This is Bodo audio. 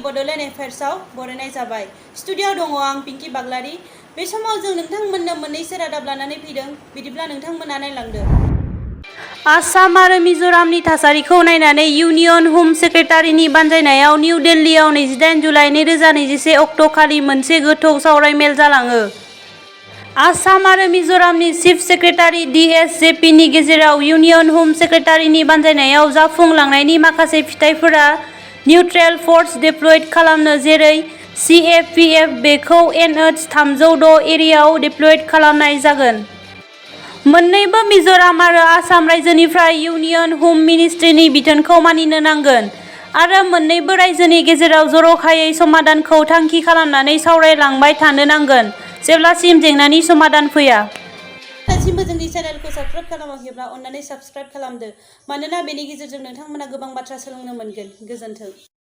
बड'लेण्ड एफेयार्सआव बरायनाय जाबाय। स्टुडिय'आव दङ आं पिंकी बाग्लारी। बे समाव जों नोंथांमोननो मोननैसो रादाब लानानै फैदों, बिदिब्ला नोंथांमोना नायलांदो। आसाम आरो मिज'रामनि थासारिखौ नायनानै इउनियन हम सेक्रेटारिनि बानजायनायाव निउ दिल्लीआव 28 जुलाइ 2021 अक्ट'खालि मोनसे गोथौ सावरायमेल जालाङो। आसाम आरो मिज'रामनि चिफ सेक्रेटारि DSJPनि गेजेराव इउनियन हम सेक्रेटारिनि बानजायनायाव जाफुंलांनायनि माखासे फिथायफोरा निउट्रेल फर्स डिप्लयड खालामनो, जेरै CAPF बेखौ NH 306 एरियायाव डिप्लयड खालामनाय जागोन। मोन्नैबो मिज'राम आरो आसाम रायजोनिफ्राय इउनियन हम मिनिस्ट्रिनि बिथोनखौ मानिनो नांगोन आरो मोन्नैबो रायजोनि गेजेराव जर'खायै समाधानखौ थांखि खालामनानै सावरायलांबाय थानो नांगोन जेब्लासिम जेंनानि समाधान फैया। दासिमबो जोंनि चेनेलखौ साबस्क्राइब खालामाखैब्ला अन्नानै साबस्क्राइब खालामदो, मानोना बेनि गेजेरजों नोंथांमोना गोबां बाथ्रा सोलोंनो मोनगोन। गोजोन्थों।